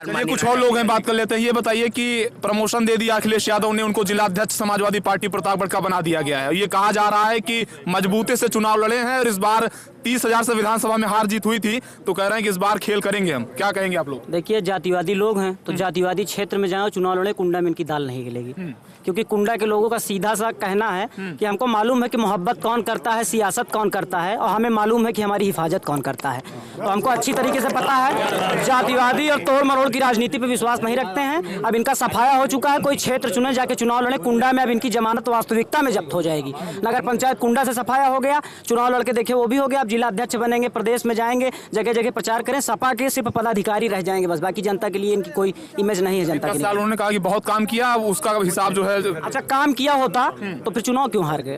चलिए कुछ और लोग हैं, बात कर लेते हैं। ये बताइए कि प्रमोशन दे दिया अखिलेश यादव ने, उनको जिलाध्यक्ष समाजवादी पार्टी प्रतापगढ़ का बना दिया गया है। ये कहा जा रहा है कि मजबूती से चुनाव लड़े हैं और इस बार 30,000 से विधानसभा में हार जीत हुई थी, तो कह रहे हैं कि इस बार खेल करेंगे हम। क्या कहेंगे आप लोग? देखिए, जातिवादी लोग हैं तो जातिवादी क्षेत्र में जाओ, चुनाव लड़े, कुंडा में इनकी दाल नहीं गिलेगी। क्योंकि कुंडा के लोगों का सीधा सा कहना है कि हमको मालूम है कि मोहब्बत कौन करता है, सियासत कौन करता है, और हमें मालूम है कि हमारी हिफाजत कौन करता है। तो हमको अच्छी तरीके से पता है, जातिवादी और तोड़ मरोड़ की राजनीति पे विश्वास नहीं रखते हैं। अब इनका सफाया हो चुका है, कोई क्षेत्र चुने जाके चुनाव लड़े। कुंडा में अब इनकी जमानत वास्तविकता में जब्त हो जाएगी। नगर पंचायत कुंडा से सफाया हो गया, चुनाव लड़के देखे वो भी हो गया। अब जिला अध्यक्ष बनेंगे, प्रदेश में जाएंगे, जगह जगह प्रचार करें। सपा के सिर्फ पदाधिकारी रह जाएंगे बस, बाकी जनता के लिए इनकी कोई इमेज नहीं है। जनता के लिए उन्होंने कहा कि बहुत काम किया, उसका हिसाब जो है। अच्छा, काम किया होता तो फिर चुनाव क्यों हार गए?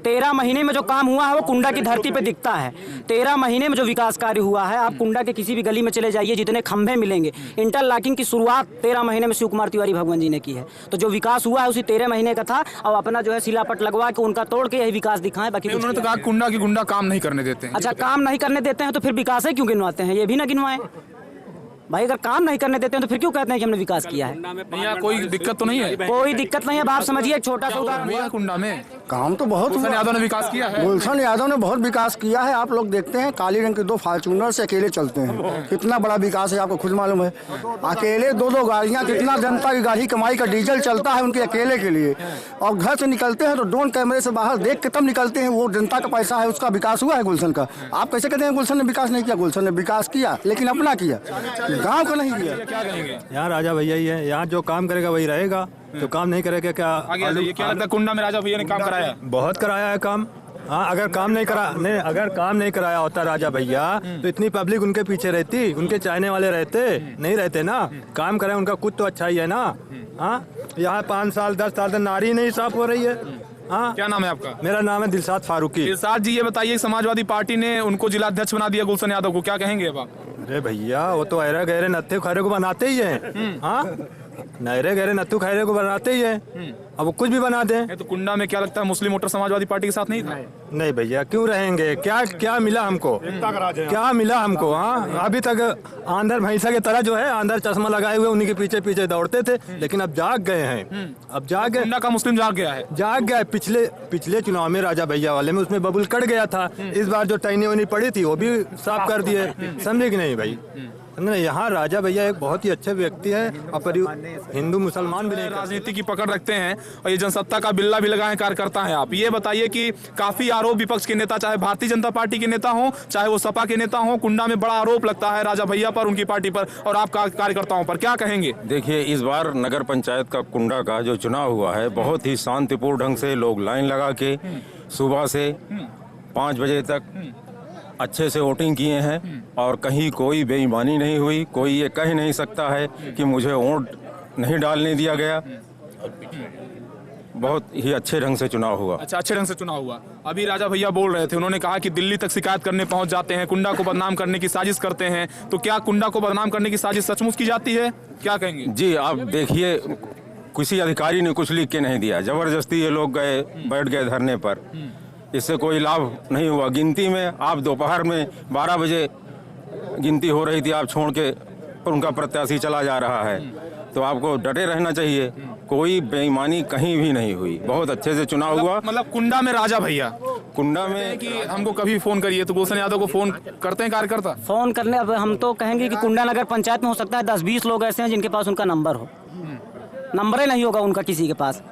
13 महीने में जो काम हुआ है वो कुंडा की धरती पे दिखता है। 13 महीने में जो विकास कार्य हुआ है, आप कुंडा के किसी भी गली में चले जाइए, जितने खंभे मिलेंगे। इंटरलॉकिंग की शुरुआत 13 महीने में शिव कुमार तिवारी भगवान जी ने की है। तो जो विकास हुआ है उसी 13 महीने का था, और अपना जो है सिलापट लगवा के उनका तोड़ के यही विकास दिखाएं। बाकी उन्होंने तो कहा कुंडा की गुंडा काम नहीं करने देते हैं। अच्छा, काम नहीं करने देते हैं तो फिर विकास है क्यों गिनवाते हैं? ये भी ना गिनवाएं भाई। अगर काम नहीं करने देते हैं तो फिर क्यों कहते हैं कि हमने विकास किया है? नहीं, कोई दिक्कत तो नहीं है। कोई दिक्कत नहीं है। आप समझिए, छोटा सा उदाहरण, कुंडा में काम तो बहुत गुलशन यादव ने विकास किया है। गुलशन यादव ने बहुत विकास किया है। आप लोग देखते हैं, काली रंग के 2 फॉर्च्यूनर से अकेले चलते हैं, कितना बड़ा विकास है आपको खुद मालूम है। अकेले 2-2 गाड़ियां, कितना जनता की गाड़ी कमाई का डीजल चलता है उनके अकेले के लिए। और घर से निकलते हैं तो ड्रोन कैमरे से बाहर देख के तब निकलते हैं। वो जनता का पैसा है, उसका विकास हुआ है गुलशन का। आप कैसे कहते हैं गुलशन ने विकास नहीं किया? गुलशन ने विकास किया, लेकिन अपना किया, गाँव का नहीं किया। क्या कहेंगे? यहाँ राजा भैया ही है, यहाँ जो काम करेगा वही रहेगा, जो काम नहीं करेगा क्या? आगे ये क्या लगता है, कुंडा में राजा भैया ने काम कराया? बहुत कराया है काम। हाँ, अगर काम नहीं कराया होता राजा भैया तो इतनी पब्लिक उनके पीछे रहती, उनके चाहने वाले रहते नहीं रहते ना। काम कराए उनका कुछ तो अच्छा ही है ना। हाँ, यहाँ 5 साल 10 साल से नारी नहीं साफ हो रही है। हाँ, क्या नाम है आपका? मेरा नाम है दिलशाद फारूकी। दिलशाद जी, ये बताइए, समाजवादी पार्टी ने उनको जिलाध्यक्ष बना दिया गुलशन यादव को, क्या कहेंगे अब आप? अरे भैया, वो तो अहरे गहरे नत्थे खैरे को बनाते ही हैं। हाँ, नहरे गहरे नत्थू खैरे को बनाते ही हैं। अब वो कुछ भी बना दें। तो कुंडा में क्या लगता है, मुस्लिम वोटर समाजवादी पार्टी के साथ नहीं था? नहीं भैया, क्यों रहेंगे? क्या मिला हमको? क्या मिला हमको? हाँ, अभी तक आंधर भैंसा की तरह जो है, आंधर चश्मा लगाए हुए उन्हीं के पीछे पीछे दौड़ते थे, लेकिन अब जाग गए हैं। अब जाग गए, कुंडा का मुस्लिम जाग गया है। जाग गए। पिछले चुनाव में राजा भैया वाले में उसमें बबुल कट गया था। इस बार जो टैनी वैनी पड़ी थी वो भी साफ कर दिए। समझे कि नहीं भाई? यहाँ राजा भैया एक बहुत ही अच्छे व्यक्ति है, और हिंदू मुसलमान भी नहीं। राजनीति की पकड़ रखते हैं और ये जनसत्ता का बिल्ला भी लगाए कार्यकर्ता हैं। आप ये बताइए कि काफी आरोप विपक्ष के नेता, चाहे भारतीय जनता पार्टी के नेता हो, चाहे वो सपा के नेता हो, कुंडा में बड़ा आरोप लगता है राजा भैया पर, उनकी पार्टी पर और आपका कार्यकर्ताओं पर। क्या कहेंगे? देखिए, इस बार नगर पंचायत का कुंडा का जो चुनाव हुआ है, बहुत ही शांतिपूर्ण ढंग से लोग लाइन लगा के सुबह से 5 बजे तक अच्छे से वोटिंग किए हैं, और कहीं कोई बेईमानी नहीं हुई। कोई ये कह नहीं सकता है कि मुझे वोट नहीं डालने दिया गया। बहुत ही अच्छे ढंग से चुनाव हुआ। अच्छा, अच्छे ढंग से चुनाव हुआ। अभी राजा भैया बोल रहे थे, उन्होंने कहा कि दिल्ली तक शिकायत करने पहुंच जाते हैं, कुंडा को बदनाम करने की साजिश करते हैं। तो क्या कुंडा को बदनाम करने की साजिश सचमुच की जाती है? क्या कहेंगे? जी, आप देखिए, किसी अधिकारी ने कुछ लिख के नहीं दिया, जबरदस्ती ये लोग गए, बैठ गए धरने पर। इससे कोई लाभ नहीं हुआ। गिनती में आप दोपहर में 12 बजे गिनती हो रही थी, आप छोड़ के उनका प्रत्याशी चला जा रहा है। तो आपको डटे रहना चाहिए। कोई बेईमानी कहीं भी नहीं हुई, बहुत अच्छे से चुनाव हुआ। मतलब कुंडा में राजा भैया, कुंडा में कि हमको कभी फोन करिए तो गुलशन यादव को फोन करते हैं कार्यकर्ता? फोन करने, अब हम तो कहेंगे कि कुंडा नगर पंचायत में हो सकता है 10-20 लोग ऐसे हैं जिनके पास उनका नंबर हो। नंबर ही नहीं होगा उनका किसी के पास।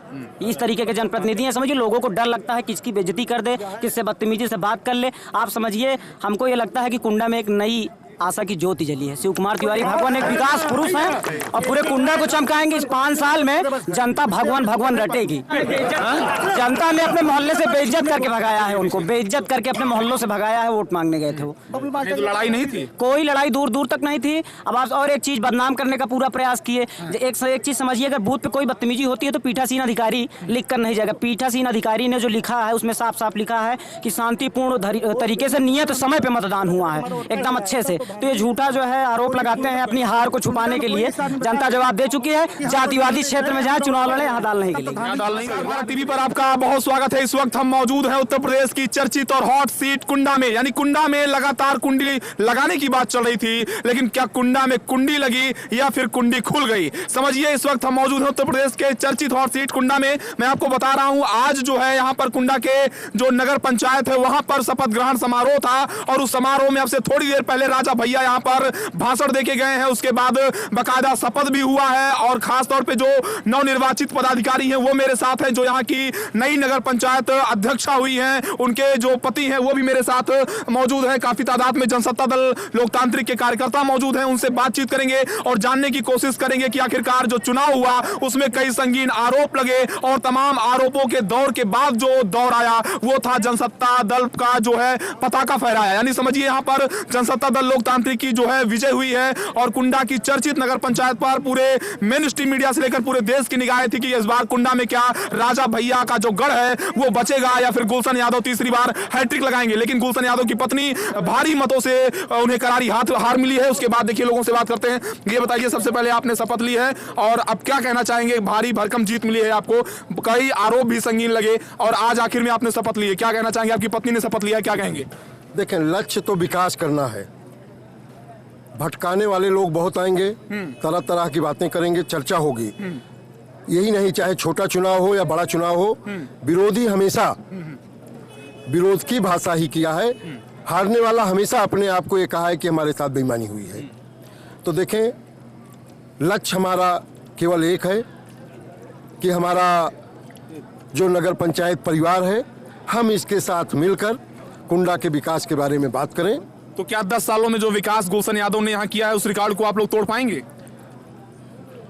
इस तरीके के जनप्रतिनिधि हैं। समझिए, लोगों को डर लगता है किसकी बेइज्जती कर दे, किससे बदतमीजी से बात कर ले। आप समझिए, हमको ये लगता है कि कुंडा में एक नई आशा की ज्योति जली है। शिव कुमार तिवारी भगवान एक विकास पुरुष हैं और पूरे कुंडा को चमकाएंगे। इस 5 साल में जनता भगवान रटेगी। जनता ने अपने मोहल्ले से बेइज्जत करके भगाया है, उनको बेइज्जत करके अपने मोहल्लों से भगाया है। वोट मांगने गए थे वो। तो लड़ाई नहीं थी, कोई लड़ाई दूर दूर तक नहीं थी। अब आप और एक चीज बदनाम करने का पूरा प्रयास किए। एक चीज समझिए, अगर बूथ पे कोई बदतमीजी होती है तो पीठासीन अधिकारी लिख कर नहीं जाएगा। पीठासीन अधिकारी ने जो लिखा है उसमें साफ साफ लिखा है कि शांतिपूर्ण तरीके से, नियत समय पे मतदान हुआ है, एकदम अच्छे से। तो ये झूठा जो है आरोप लगाते हैं अपनी हार को छुपाने के लिए। जनता जवाब दे चुकी है, जातिवादी क्षेत्र में जहाँ चुनाव लड़े यहाँ दाल नहीं गिलेगी। टीवी पर आपका बहुत स्वागत है। इस वक्त हम मौजूद हैं उत्तर प्रदेश की चर्चित और हॉट सीट कुंडा में, यानी कुंडा में लगातार कुंडी लगाने की बात चल रही थी, लेकिन क्या कुंडा में कुंडी लगी या फिर कुंडी खुल गई, समझिए। इस वक्त हम मौजूद हैं उत्तर प्रदेश के चर्चित हॉट सीट कुंडा में। मैं आपको बता रहा हूं, आज जो है यहाँ पर कुंडा के जो नगर पंचायत है वहां पर शपथ ग्रहण समारोह था, और उस समारोह में अब से थोड़ी देर पहले राजा भैया यहाँ पर भाषण देके गए हैं। उसके बाद बाकायदा शपथ भी हुआ है, और खासतौर पर जो नवनिर्वाचित पदाधिकारी हैं वो मेरे साथ हैं, जो यहाँ की नई नगर पंचायत अध्यक्षा हुई हैं, उनके जो पति हैं वो भी मेरे साथ मौजूद हैं। काफी तादाद में जनसत्ता दल लोकतांत्रिक के कार्यकर्ता मौजूद हैं, उनसे बातचीत करेंगे और जानने की कोशिश करेंगे कि आखिरकार जो चुनाव हुआ उसमें कई संगीन आरोप लगे, और तमाम आरोपों के दौर के बाद जो दौर आया वो था जनसत्ता दल का जो है पताका फहराया, यानी समझिए यहाँ पर जनसत्ता दल लोकतांत्रिक की जो है विजय हुई है। और कुंडा की चर्चित नगर पंचायत पर पूरे मेन स्ट्रीम मीडिया से लेकर पूरे देश की निगाहें थी कि इस बार कुंडा में क्या राजा भैया का जो गढ़ है वो बचेगा या फिर गुलशन यादव तीसरी बार हैट्रिक लगाएंगे। लेकिन गुलशन यादव की पत्नी भारी मतों से उन्हें करारी हार मिली है। उसके बाद देखिए लोगों से बात करते हैं। ये बताइए, सबसे पहले आपने शपथ ली है और अब क्या कहना चाहेंगे? भारी भरकम जीत मिली है आपको, कई आरोप भी संगीन लगे, और आज आखिर में आपने शपथ ली है, क्या कहना चाहेंगे? आपकी पत्नी ने शपथ लिया है, क्या कहेंगे? देखें, लक्ष्य तो विकास करना है। भटकाने वाले लोग बहुत आएंगे, तरह तरह की बातें करेंगे, चर्चा होगी। यही नहीं, चाहे छोटा चुनाव हो या बड़ा चुनाव हो, विरोधी हमेशा विरोध की भाषा ही किया है। हारने वाला हमेशा अपने आप को ये कहा है कि हमारे साथ बेईमानी हुई है। तो देखें, लक्ष्य हमारा केवल एक है कि हमारा जो नगर पंचायत परिवार है, हम इसके साथ मिलकर कुंडा के विकास के बारे में बात करें। तो क्या 10 सालों में जो विकास गुलशन यादव ने यहाँ किया है उस रिकॉर्ड को आप लोग तोड़ पाएंगे?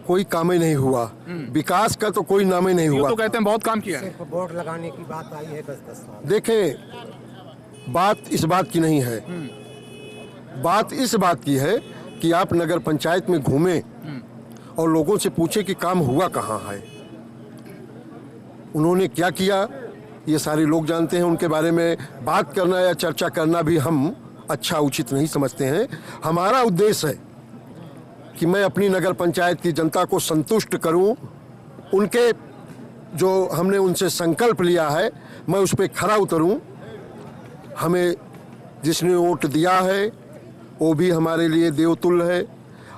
कोई काम ही नहीं हुआ, विकास का तो कोई नाम ही नहीं हुआ। तो कहते हैं बहुत काम किया है। वोट लगाने की बात आई है 10-10 साल। देखें, बात इस बात की नहीं है, बात इस बात की है कि आप नगर पंचायत में घूमें और लोगों से पूछे कि काम हुआ कहाँ है, उन्होंने क्या किया, ये सारे लोग जानते हैं। उनके बारे में बात करना या चर्चा करना भी हम अच्छा उचित नहीं समझते हैं। हमारा उद्देश्य है कि मैं अपनी नगर पंचायत की जनता को संतुष्ट करूं, उनके जो हमने उनसे संकल्प लिया है मैं उस पर खरा उतरूं। हमें जिसने वोट दिया है वो भी हमारे लिए देवतुल्य है,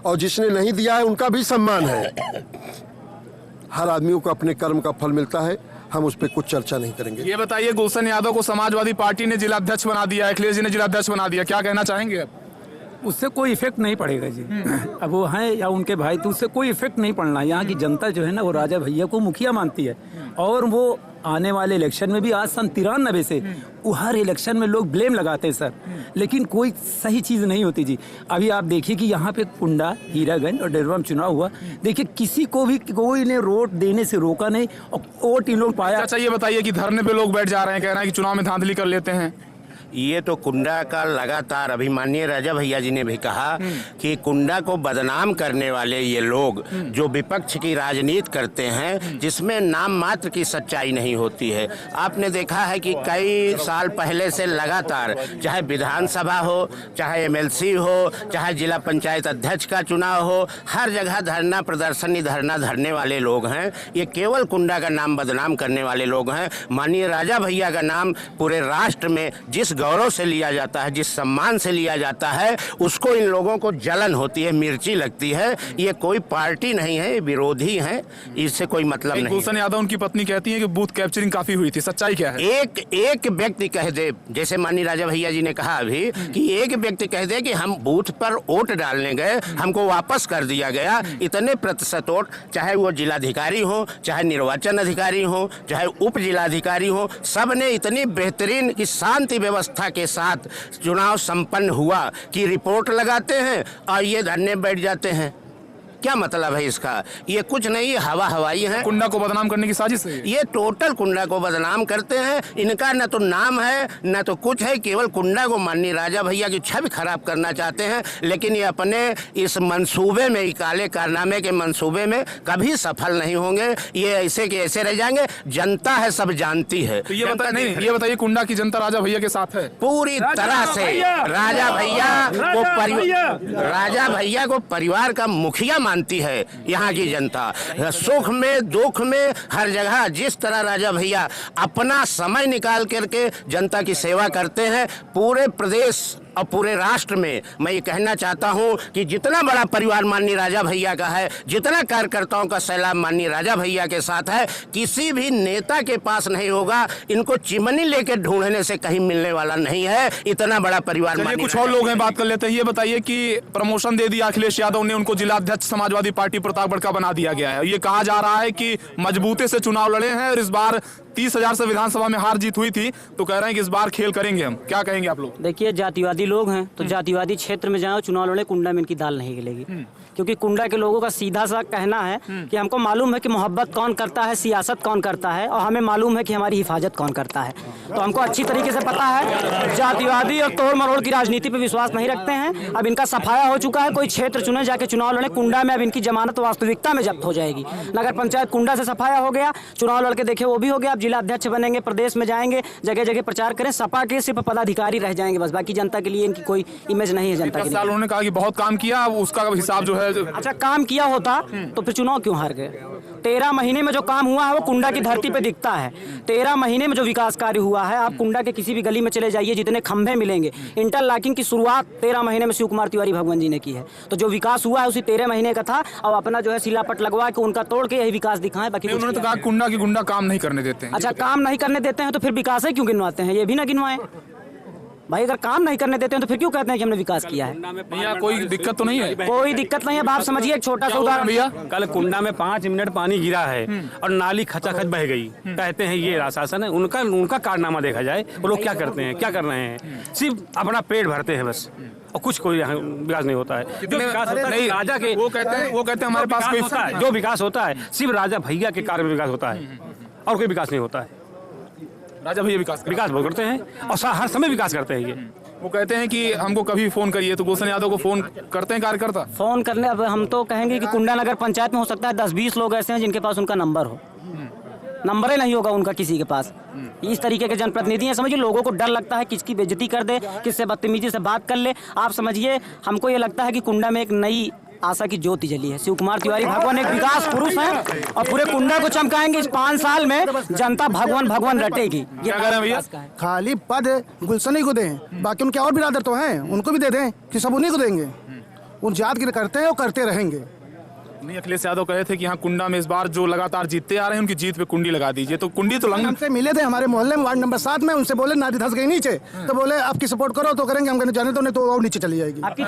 और जिसने नहीं दिया है उनका भी सम्मान है। हर आदमी को अपने कर्म का फल मिलता है, हम उस पर कुछ चर्चा नहीं करेंगे। ये बताइए, गुलशन यादव को समाजवादी पार्टी ने जिलाध्यक्ष बना दिया, अखिलेश जी ने जिलाध्यक्ष बना दिया, क्या कहना चाहेंगे आप? उससे कोई इफेक्ट नहीं पड़ेगा जी। अब वो हैं या उनके भाई, तो उससे कोई इफेक्ट नहीं पड़ना। यहाँ की जनता जो है ना वो राजा भैया को मुखिया मानती है, और वो आने वाले इलेक्शन में भी आज सन 93 से वो हर इलेक्शन में लोग ब्लेम लगाते हैं सर, लेकिन कोई सही चीज़ नहीं होती जी। अभी आप देखिए कि यहाँ पे कुंडा, हीरागंज और डेरवा में चुनाव हुआ, देखिए किसी को भी कोई ने वोट देने से रोका नहीं, और वोट इन लोग पाया। अच्छा, ये बताइए कि धरने पे लोग बैठ जा रहे हैं, कह रहे हैं कि चुनाव में धांधली कर लेते हैं। ये तो कुंडा का लगातार, अभी माननीय राजा भैया जी ने भी कहा कि कुंडा को बदनाम करने वाले ये लोग जो विपक्ष की राजनीति करते हैं, जिसमें नाम मात्र की सच्चाई नहीं होती है। आपने देखा है कि कई साल पहले से लगातार, चाहे विधानसभा हो, चाहे एमएलसी हो, चाहे जिला पंचायत अध्यक्ष का चुनाव हो, हर जगह धरना प्रदर्शनी, धरना धरने वाले लोग हैं। ये केवल कुंडा का नाम बदनाम करने वाले लोग हैं। माननीय राजा भैया का नाम पूरे राष्ट्र में जिस गौरव से लिया जाता है, जिस सम्मान से लिया जाता है, उसको इन लोगों को जलन होती है, मिर्ची लगती है। ये कोई पार्टी नहीं है, ये विरोधी हैं, इससे कोई मतलब नहीं। गुलशन यादव उनकी पत्नी कहती है कि बूथ कैप्चरिंग काफी हुई थी, सच्चाई क्या है? एक व्यक्ति कह दे, जैसे माननीय राजा भैया जी ने कहा अभी कि एक व्यक्ति कह दे कि हम बूथ पर वोट डालने गए, हमको वापस कर दिया गया, इतने प्रतिशत वोट, चाहे वो जिलाधिकारी हो, चाहे निर्वाचन अधिकारी हो, चाहे उप जिलाधिकारी हो, सब ने इतनी बेहतरीन की शांति व्यवस्था के साथ चुनाव संपन्न हुआ कि रिपोर्ट लगाते हैं और ये धरने बैठ जाते हैं। क्या मतलब है इसका? ये कुछ नहीं, ये हवा हवाई है। कुंडा को बदनाम करने की साजिश है ये टोटल कुंडा को बदनाम करते हैं। इनका न तो नाम है न तो कुछ है, केवल कुंडा को माननीय राजा भैया की छवि खराब करना चाहते हैं। लेकिन ये अपने इस मंसूबे में, काले कारनामे के मंसूबे में कभी सफल नहीं होंगे। ये ऐसे के ऐसे रह जाएंगे। जनता है, सब जानती है। तो ये बताइए, ये बताइए कुंडा की जनता राजा भैया के साथ है? पूरी तरह से राजा भैया को परिवार का मुखिया मानती है यहाँ की जनता। सुख में दुख में हर जगह जिस तरह राजा भैया अपना समय निकाल करके जनता की सेवा करते हैं, पूरे प्रदेश और पूरे राष्ट्र में मैं ये कहना चाहता हूँ कि जितना बड़ा परिवार माननीय राजा भैया का है, जितना कार्यकर्ताओं का सैलाब माननीय राजा भैया के साथ है, किसी भी नेता के पास नहीं होगा। इनको चिमनी लेके ढूंढने से कहीं मिलने वाला नहीं है। इतना बड़ा परिवार। कुछ और लोग हैं, बात कर लेते हैं। ये बताइए कि प्रमोशन दे दिया अखिलेश यादव ने, उनको जिलाध्यक्ष समाजवादी पार्टी प्रतापगढ़ का बना दिया गया है। ये कहा जा रहा है कि मजबूती से चुनाव लड़े हैं और इस बार 30,000 से विधानसभा में हार जीत हुई थी, तो कह रहे हैं कि इस बार खेल करेंगे हम। क्या कहेंगे आप लोग? देखिए, जातिवादी लोग हैं तो जातिवादी क्षेत्र में जाओ, चुनाव लड़े, कुंडा में इनकी दाल नहीं गिलेगी। क्योंकि कुंडा के लोगों का सीधा सा कहना है कि हमको मालूम है कि मोहब्बत कौन करता है, सियासत कौन करता है, और हमें मालूम है कि हमारी हिफाजत कौन करता है। तो हमको अच्छी तरीके से पता है, जातिवादी और तोड़ मरोड़ की राजनीति पे विश्वास नहीं रखते हैं। अब इनका सफाया हो चुका है। कोई क्षेत्र चुने, जाके चुनाव लड़े। कुंडा में अब इनकी जमानत वास्तविकता में जब्त हो जाएगी। नगर पंचायत कुंडा से सफाया हो गया, चुनाव लड़के देखे वो भी हो गया। अब जिला अध्यक्ष बनेंगे, प्रदेश में जाएंगे, जगह जगह प्रचार करें। सपा के सिर्फ पदाधिकारी रह जाएंगे बस, बाकी जनता के लिए इनकी कोई इमेज नहीं है। जनता के लिए उन्होंने कहा कि बहुत काम किया, उसका हिसाब जो है। अच्छा, काम किया होता तो फिर चुनाव क्यों हार गए? 13 महीने में जो काम हुआ है वो कुंडा की धरती पे दिखता है। 13 महीने में जो विकास कार्य हुआ है, आप कुंडा के किसी भी गली में चले जाइए, जितने खंभे मिलेंगे। इंटरलॉकिंग की शुरुआत 13 महीने में शिव कुमार तिवारी भगवान जी ने की है। तो जो विकास हुआ है उसी 13 महीने का था। और अपना जो है सिलापट लगवा के उनका तोड़ के यही विकास दिखाएं। बाकी उन्होंने तो कहा कुंडा की गुंडा काम नहीं करने देते हैं। अच्छा, काम नहीं करने देते हैं तो फिर विकास है क्यों गिनवाते हैं? ये भी ना गिनवाएं भाई। अगर काम नहीं करने देते हैं तो फिर क्यों कहते हैं कि हमने विकास किया है? भैया कोई दिक्कत तो नहीं है? कोई दिक्कत नहीं है। आप समझिए, एक छोटा सा उदाहरण भैया। कल कुंडा में 5 मिनट पानी गिरा है और नाली खचाखच बह गई। कहते हैं ये शासन है। उनका कारनामा देखा जाए, वो लोग क्या करते हैं, क्या कर रहे हैं? सिर्फ अपना पेट भरते हैं बस, और कुछ कोई यहाँ विकास नहीं होता है। जो विकास होता है राजा के, वो कहते हैं हमारे पास होता है। जो विकास होता है सिर्फ राजा भैया के कार्य में विकास होता है, और कोई विकास नहीं होता है। राजा भैया विकास बहुत करते हैं और हर समय विकास करते हैं। ये वो कहते हैं कि हमको कभी फोन करिए, तो गुलशन यादव को फोन करते हैं कार्यकर्ता? फोन करने, अब हम तो कहेंगे कि कुंडा नगर पंचायत में हो सकता है 10-20 लोग ऐसे हैं जिनके पास उनका नंबर हो। नंबर ही नहीं होगा उनका किसी के पास। इस तरीके के जनप्रतिनिधि हैं। समझिए, लोगों को डर लगता है किसकी बेइज्जती कर दे, किससे बदतमीजी से बात कर ले। आप समझिए, हमको ये लगता है कि कुंडा में एक नई आशा की ज्योति जली है। शिव कुमार तिवारी भगवान एक विकास पुरुष हैं और पूरे कुंडा को चमकाएंगे। इस 5 साल में जनता भगवान रटेगी। ये क्या कह रहे हैं भैया? खाली पद गुलशन ही को दें, बाकी उनके और बिरादर तो हैं, उनको भी दे दें कि सब उन्हीं को देंगे। उन जात के करते हैं और करते रहेंगे। नहीं, अखिलेश यादव कहे थे कि यहाँ कुंडा में इस बार जो लगातार जीतते आ रहे हैं उनकी जीत पे कुंडी लगा दीजिए। तो कुंडी तो हमसे मिले थे हमारे मोहल्ले में, वार्ड नंबर 7 में। उनसे बोले नादी धंस गई नीचे, तो बोले आपकी सपोर्ट करो तो करेंगे, हम कहने जाने तो नहीं तो और नीचे चली जाएगी। आपकी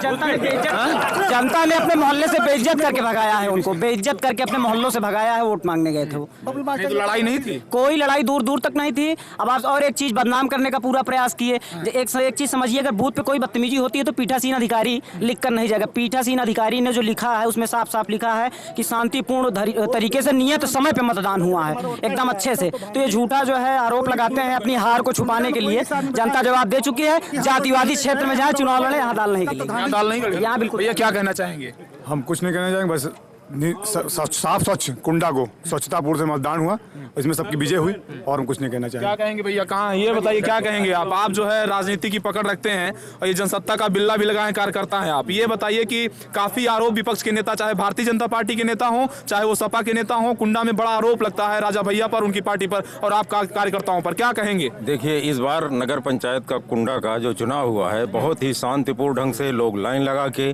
जनता ने अपने मोहल्ले से बेइज्जत करके भगाया है। उनको बेइज्जत करके अपने मोहल्लों से भगाया है। वोट मांगने गए थे वो। तो लड़ाई नहीं थी, कोई लड़ाई दूर तक नहीं थी। अब आप और एक चीज बदनाम करने का पूरा प्रयास किए। एक चीज समझिए, अगर बूथ पे कोई बदतमीजी होती है तो पीठासीन अधिकारी लिख कर नहीं जाएगा। पीठासीन अधिकारी ने जो लिखा है उसमें साफ साफ लिखा है कि शांतिपूर्ण तरीके से नियत समय पे मतदान हुआ है, एकदम अच्छे से। तो ये झूठा जो है आरोप लगाते हैं अपनी हार को छुपाने के लिए। जनता जवाब दे चुकी है। जातिवादी क्षेत्र में जाए, चुनाव लड़े, यहाँ दाल नहीं गलेगी। यहाँ बिल्कुल। भैया क्या कहना चाहेंगे? हम कुछ नहीं कहना चाहेंगे, बस साफ स्वच्छ कुंडा को स्वच्छतापूर्ण से मतदान हुआ, इसमें सबकी विजय हुई, और हम कुछ नहीं कहना चाहेंगे। क्या कहेंगे भैया? कहाँ ये बताइए, क्या कहेंगे आप जो है राजनीति की पकड़ रखते हैं और ये जनसत्ता का बिल्ला भी लगाए कार्यकर्ता हैं आप, ये बताइए कि काफी आरोप विपक्ष के नेता, चाहे भारतीय जनता पार्टी के नेता हो, चाहे वो सपा के नेता हो, कुंडा में बड़ा आरोप लगता है राजा भैया पर, उनकी पार्टी पर और आप कार्यकर्ताओं पर, क्या कहेंगे? देखिए, इस बार नगर पंचायत का कुंडा का जो चुनाव हुआ है, बहुत ही शांतिपूर्ण ढंग से लोग लाइन लगा के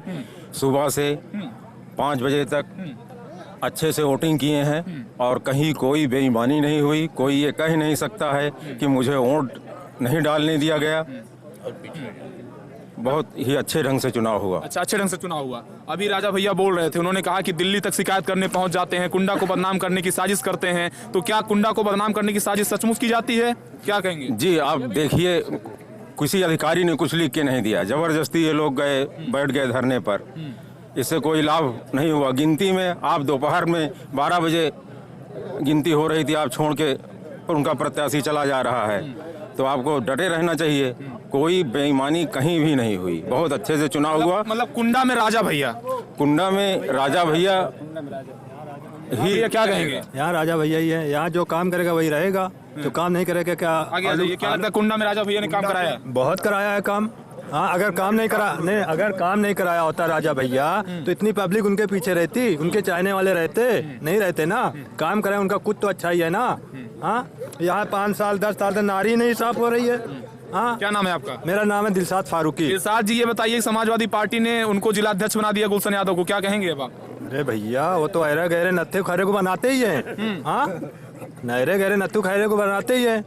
सुबह से 5 बजे तक अच्छे से वोटिंग किए हैं, और कहीं कोई बेईमानी नहीं हुई। कोई ये कह नहीं सकता है कि मुझे वोट नहीं डालने दिया गया। बहुत ही अच्छे ढंग से चुनाव हुआ। अच्छा, अच्छे ढंग से चुनाव हुआ। अभी राजा भैया बोल रहे थे, उन्होंने कहा कि दिल्ली तक शिकायत करने पहुंच जाते हैं, कुंडा को बदनाम करने की साजिश करते हैं। तो क्या कुंडा को बदनाम करने की साजिश सचमुच की जाती है? क्या कहेंगे? जी, आप देखिए, किसी अधिकारी ने कुछ लिख के नहीं दिया, जबरदस्ती ये लोग गए, बैठ गए धरने पर। इससे कोई लाभ नहीं हुआ। गिनती में आप दोपहर में 12 बजे गिनती हो रही थी, आप छोड़ के उनका प्रत्याशी चला जा रहा है, तो आपको डटे रहना चाहिए। कोई बेईमानी कहीं भी नहीं हुई, बहुत अच्छे से चुनाव हुआ। मतलब कुंडा में राजा भैया, कुंडा में राजा भैया ही क्या कहेंगे? यहाँ राजा भैया ही है, यहाँ जो काम करेगा वही रहेगा, जो काम नहीं करेगा क्या आगे आ जाइए। क्या लगता है कुंडा में राजा भैया ने काम कराया है? बहुत कराया है काम। हाँ, अगर काम नहीं कराया होता राजा भैया तो इतनी पब्लिक उनके पीछे रहती, उनके चाहने वाले रहते नहीं रहते ना। काम कराया उनका कुछ तो अच्छा ही है ना। हाँ, यहाँ 5 साल 10 साल से नारी नहीं साफ हो रही है। हाँ, क्या नाम है आपका? मेरा नाम है दिलशाद फारूकी। दिलशाद जी, ये बताइए, समाजवादी पार्टी ने उनको जिलाध्यक्ष बना दिया गुलशन यादव को, क्या कहेंगे अब आप? अरे भैया, वो तो अरे गहरे नत्थे खैरे को बनाते ही है। हाँ, नहरे गहरे नत्थू खैरे को बनाते ही है।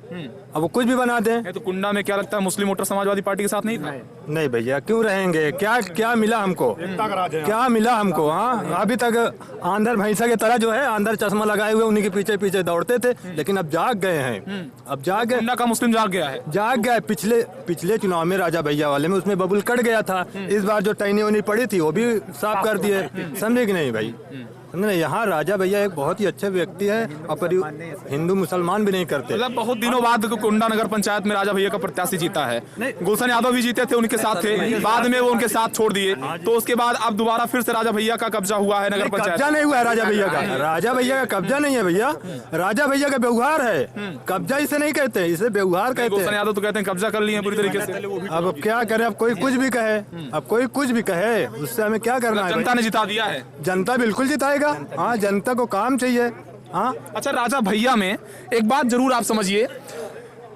अब वो कुछ भी बना दें। तो कुंडा में क्या लगता है मुस्लिम वोटर समाजवादी पार्टी के साथ नहीं था? नहीं भैया, क्यों रहेंगे? क्या मिला हमको? क्या मिला हमको? हाँ, अभी तक आंधर भैंसा की तरह जो है, आंधर चश्मा लगाए हुए उन्हीं के पीछे पीछे दौड़ते थे, लेकिन अब जाग गए हैं। अब जाग गए, कुंडा का मुस्लिम जाग गया है। जाग गया। पिछले चुनाव में राजा भैया वाले में उसमें बबुल कट गया था। इस बार जो टैनी वनी पड़ी थी वो भी साफ कर दिए। समझे कि नहीं भाई? नहीं, यहाँ राजा भैया एक बहुत ही अच्छे व्यक्ति है और हिंदू मुसलमान भी नहीं करते। मतलब बहुत दिनों बाद कुंडा नगर पंचायत में राजा भैया का प्रत्याशी जीता है। गुलशन यादव भी जीते थे, उनके साथ थे, बाद में वो उनके साथ छोड़ दिए, तो उसके बाद अब दोबारा फिर से राजा भैया का कब्जा हुआ है नगर पंचायत। कब्जा नहीं हुआ है राजा भैया का। राजा भैया का कब्जा नहीं है भैया, राजा भैया का व्यवहार है। कब्जा इसे नहीं कहते, इसे व्यवहार कहते हैं। गुलशन यादव तो कहते हैं कब्जा कर लिए पूरी तरीके से। अब क्या करे? अब कोई कुछ भी कहे, उससे हमें क्या करना है? जनता ने जिता दिया है। जनता बिल्कुल जिताएगा। हाँ, जनता को काम चाहिए। हाँ, अच्छा, राजा भैया में एक बात जरूर आप समझिए,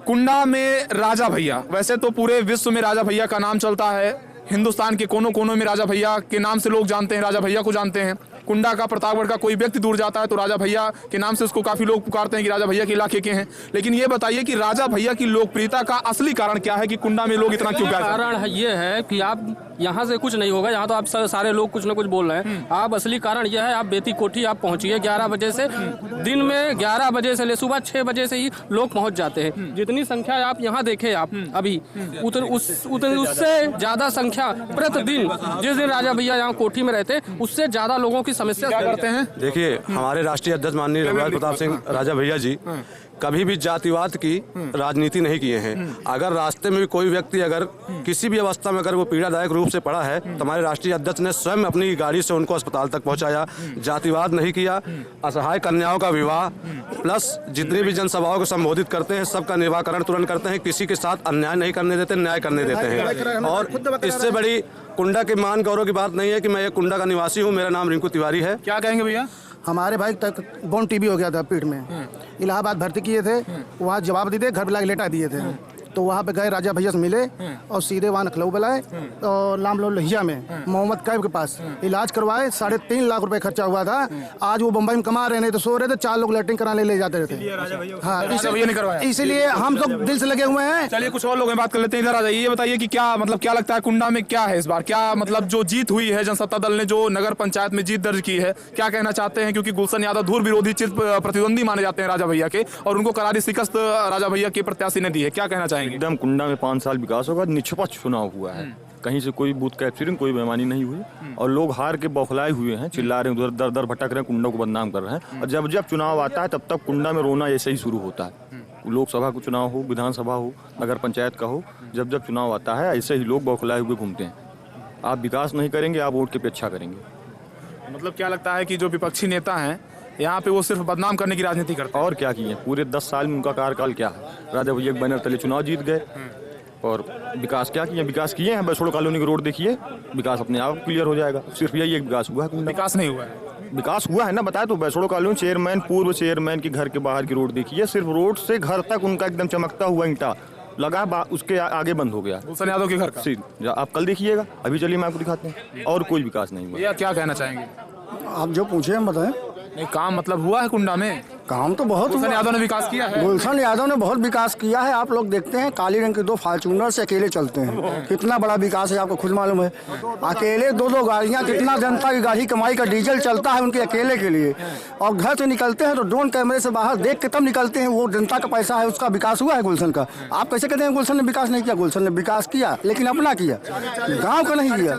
कुंडा में राजा भैया, वैसे तो पूरे विश्व में राजा भैया का नाम चलता है, हिंदुस्तान के कोनों कोनों में राजा भैया के नाम से लोग जानते हैं, राजा भैया को जानते हैं। कुंडा का, प्रतापगढ़ का कोई व्यक्ति दूर जाता है तो राजा भैया के नाम से उसको काफी लोग पुकारते हैं कि राजा भैया के इलाके के हैं। लेकिन ये बताइए कि राजा भैया की लोकप्रियता का असली कारण क्या है कि कुंडा में लोग इतना क्यों प्यार करते हैं? कारण ये है कि आप यहाँ से कुछ नहीं होगा, यहाँ तो आप सारे लोग कुछ न कुछ बोल रहे हैं। आप असली कारण यह है, आप बेती कोठी आप पहुँचिए 11 बजे से, दिन में 11 बजे से ले सुबह 6 बजे से ही लोग पहुँच जाते हैं। जितनी संख्या आप यहाँ देखे आप अभी, उससे ज्यादा संख्या प्रतिदिन, जिस दिन राजा भैया यहाँ कोठी में रहते उससे ज्यादा लोगों की समस्या करते हैं। देखिए, हमारे राष्ट्रीय अध्यक्ष माननीय रघुराज प्रताप सिंह राजा भैया जी कभी भी जातिवाद की राजनीति नहीं किए हैं। अगर रास्ते में भी कोई व्यक्ति अगर किसी भी अवस्था में अगर वो पीड़ादायक रूप से पड़ा है तो हमारे राष्ट्रीय अध्यक्ष ने स्वयं अपनी गाड़ी से उनको अस्पताल तक पहुंचाया। जातिवाद नहीं किया। असहाय कन्याओं का विवाह प्लस जितनी भी जनसभाओं को संबोधित करते हैं सबका निराकरण तुरंत करते हैं। किसी के साथ अन्याय नहीं करने देते, न्याय करने देते हैं। और इससे बड़ी कुंडा के मान गौरव की बात नहीं है कि मैं एक कुंडा का निवासी हूँ। मेरा नाम रिंकू तिवारी है। क्या कहेंगे भैया? हमारे भाई तक बोन टीबी हो गया था पेट में, इलाहाबाद भर्ती किए थे, वहाँ जवाब दिए, घर बुला के लेटा दिए थे। तो वहाँ पे गए, राजा भैया से मिले और सीधे वहाँ लखनऊ बुलाए और लामलो लोहिया में मोहम्मद कैब के पास इलाज करवाए। 3.5 लाख रुपए खर्चा हुआ था। आज वो बम्बई में कमा रहे, नहीं तो सो रहे थे, 4 लोग लैट्रिन कराने ले जाते रहते। हाँ, इसीलिए हम तो दिल से लगे हुए हैं। चलिए कुछ और लोग बात कर लेते हैं, इधर आ जाइए। ये बताइए कि क्या मतलब क्या लगता है कुंडा में क्या है इस बार? क्या मतलब जो जीत हुई है, जनसत्ता दल ने जो नगर पंचायत में जीत दर्ज की है, क्या कहना चाहते हैं? क्योंकि गुलशन यादव धूर विरोधी चित प्रतिद्वंदी माने जाते हैं राजा भैया के, और उनको करारी शिकस्त राजा भैया के प्रत्याशी ने दी है। क्या कहना चाहेंगे? एकदम कुंडा में 5 साल विकास होगा, निष्पक्ष चुनाव हुआ है, कहीं से कोई बूथ कैप्चरिंग, कोई बेईमानी नहीं हुई और लोग हार के बौखलाए हुए हैं, चिल्ला रहे हैं, उधर दर दर भटक रहे हैं, कुंडा को बदनाम कर रहे हैं। और जब जब चुनाव आता है तब तक कुंडा में रोना ऐसे ही शुरू होता है। लोकसभा का चुनाव हो, विधानसभा हो, नगर पंचायत का हो, जब जब चुनाव आता है ऐसे ही लोग बौखलाए हुए घूमते हैं। आप विकास नहीं करेंगे, आप वोट की अपेक्षा करेंगे। मतलब क्या लगता है कि जो विपक्षी नेता हैं यहाँ पे वो सिर्फ बदनाम करने की राजनीति करते हैं? और क्या किए? पूरे 10 साल में उनका कार्यकाल क्या है? राजा भैया के बैनर तले चुनाव जीत गए और विकास क्या किए? विकास किए हैं, बसोड़ कॉलोनी की रोड देखिए, विकास अपने आप क्लियर हो जाएगा। सिर्फ यही एक विकास हुआ है। विकास नहीं हुआ है। विकास हुआ है ना, बताया तो। बसोड़ कॉलोनी चेयरमैन, पूर्व चेयरमैन के घर के बाहर की रोड देखिए, सिर्फ रोड से घर तक उनका एकदम चमकता हुआ ईंटा लगा, उसके आगे बंद हो गया। गुलशन यादव के घर का आप कल देखिएगा। अभी चलिए मैं आपको दिखाते हैं। और कोई विकास नहीं हुआ। क्या कहना चाहेंगे आप जो पूछे हम बताएं। नहीं, काम मतलब हुआ है कुंडा में? काम तो बहुत गुलशन हुआ। यादव ने विकास किया है। गुलशन यादव ने बहुत विकास किया है। आप लोग देखते हैं काली रंग की 2 फॉर्च्यूनर से अकेले चलते हैं, कितना बड़ा विकास है आपको खुद मालूम है। अकेले 2-2 गाड़ियां, कितना जनता की गाड़ी कमाई का डीजल चलता है उनके अकेले के लिए। और घर से निकलते हैं तो ड्रोन कैमरे से बाहर देख के तब निकलते हैं। वो जनता का पैसा है, उसका विकास हुआ है गुलशन का। आप कैसे कहते हैं गुलशन ने विकास नहीं किया? गुलशन ने विकास किया, लेकिन अपना किया, गाँव का नहीं किया।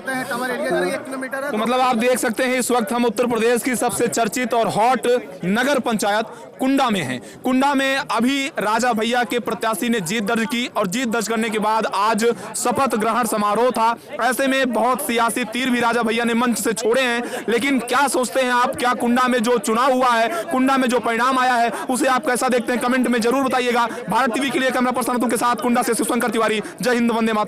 तो मतलब आप देख सकते हैं इस वक्त हम उत्तर प्रदेश की सबसे चर्चित और हॉट नगर पंचायत कुंडा में हैं। कुंडा में अभी राजा भैया के प्रत्याशी ने जीत दर्ज की और जीत दर्ज करने के बाद आज शपथ ग्रहण समारोह था। ऐसे में बहुत सियासी तीर भी राजा भैया ने मंच से छोड़े हैं। लेकिन क्या सोचते हैं आप, क्या कुंडा में जो चुनाव हुआ है, कुंडा में जो परिणाम आया है, उसे आप कैसा देखते हैं? कमेंट में जरूर बताइएगा। भारत टीवी के लिए कैमरा पर्सन अतुल के साथ कुंडा से शिवशंकर तिवारी। जय हिंद, वंदे मातरम।